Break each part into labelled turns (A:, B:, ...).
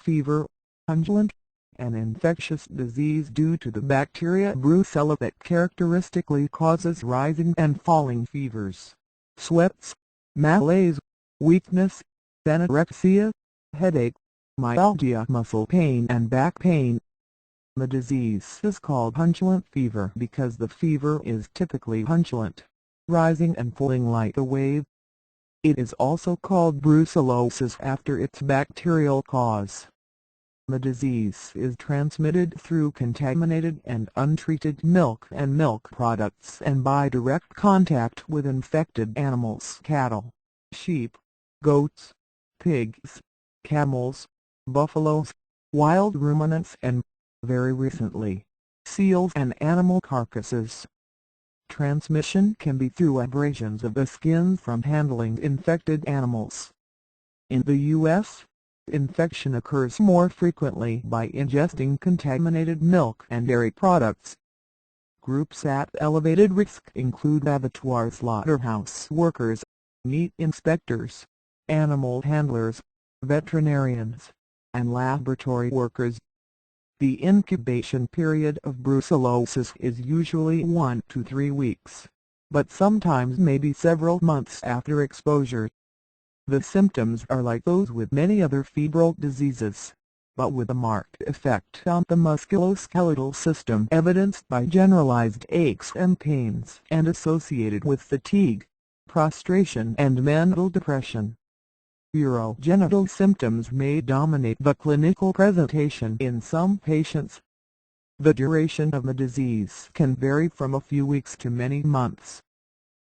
A: fever, undulant, an infectious disease due to the bacteria Brucella that characteristically causes rising and falling fevers, sweats, malaise, weakness, anorexia, headache, myalgia, muscle pain and back pain. The disease is called undulant fever because the fever is typically undulant, rising and falling like a wave. It is also called brucellosis after its bacterial cause. The disease is transmitted through contaminated and untreated milk and milk products and by direct contact with infected animals: cattle, sheep, goats, pigs, camels, buffaloes, wild ruminants and, very recently, seals and animal carcasses. Transmission can be through abrasions of the skin from handling infected animals. In the U.S., infection occurs more frequently by ingesting contaminated milk and dairy products. Groups at elevated risk include abattoir slaughterhouse workers, meat inspectors, animal handlers, veterinarians, and laboratory workers. The incubation period of brucellosis is usually 1 to 3 weeks, but sometimes may be several months after exposure. The symptoms are like those with many other febrile diseases, but with a marked effect on the musculoskeletal system evidenced by generalized aches and pains and associated with fatigue, prostration and mental depression. Urogenital symptoms may dominate the clinical presentation in some patients. The duration of the disease can vary from a few weeks to many months.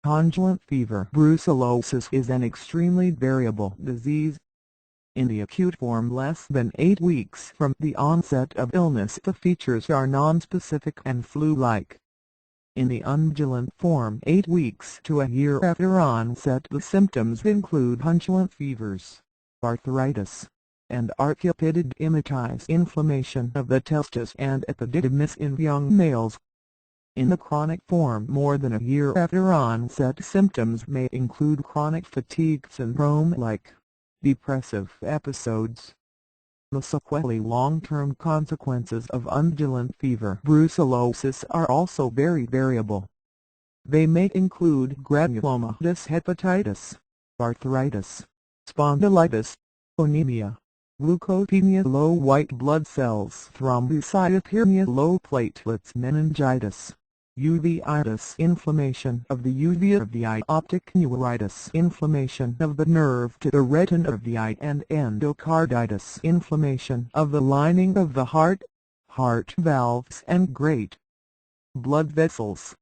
A: Undulant fever brucellosis is an extremely variable disease. In the acute form, less than 8 weeks from the onset of illness, the features are nonspecific and flu-like. In the undulant form, 8 weeks to a year after onset, the symptoms include undulant fevers, arthritis, and arcupididymitis, inflammation of the testis and epididymis in young males. In the chronic form, more than a year after onset, symptoms may include chronic fatigue syndrome like depressive episodes. The sequelae long-term consequences of undulant fever brucellosis are also very variable. They may include granulomatous hepatitis, arthritis, spondylitis, anemia, leukopenia, low white blood cells, thrombocytopenia, low platelets, meningitis, uveitis, inflammation of the uvea of the eye, optic neuritis, inflammation of the nerve to the retina of the eye, and endocarditis, inflammation of the lining of the heart valves and great blood vessels.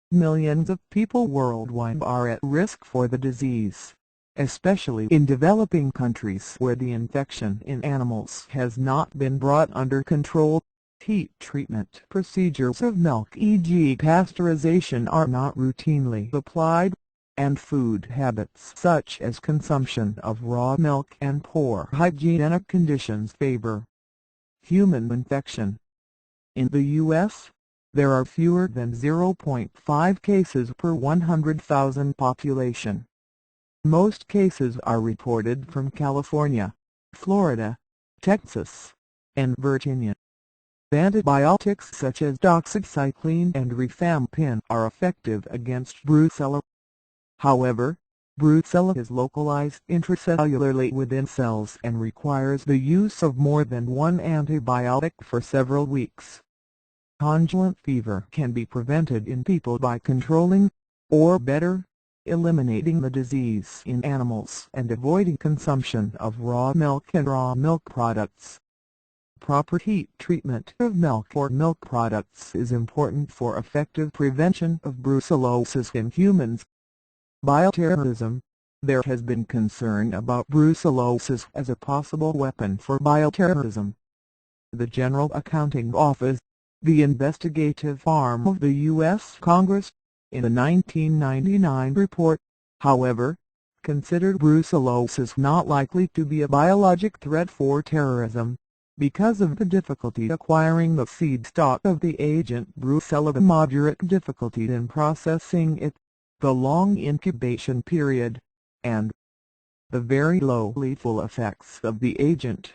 A: Millions of people worldwide are at risk for the disease, especially in developing countries where the infection in animals has not been brought under control. Heat treatment procedures of milk, e.g. pasteurization, are not routinely applied, and food habits such as consumption of raw milk and poor hygienic conditions favor human infection. In the U.S., there are fewer than 0.5 cases per 100,000 population. Most cases are reported from California, Florida, Texas, and Virginia. Antibiotics such as doxycycline and rifampin are effective against brucella. However, brucella is localized intracellularly within cells and requires the use of more than one antibiotic for several weeks. Undulant fever can be prevented in people by controlling, or better, eliminating the disease in animals and avoiding consumption of raw milk and raw milk products. Proper heat treatment of milk or milk products is important for effective prevention of brucellosis in humans. Bioterrorism. There has been concern about brucellosis as a possible weapon for bioterrorism. The General Accounting Office, the investigative arm of the U.S. Congress, in the 1999 report, however, considered brucellosis not likely to be a biologic threat for terrorism, because of the difficulty acquiring the seed stock of the agent brucella, the moderate difficulty in processing it, the long incubation period, and the very low lethal effects of the agent.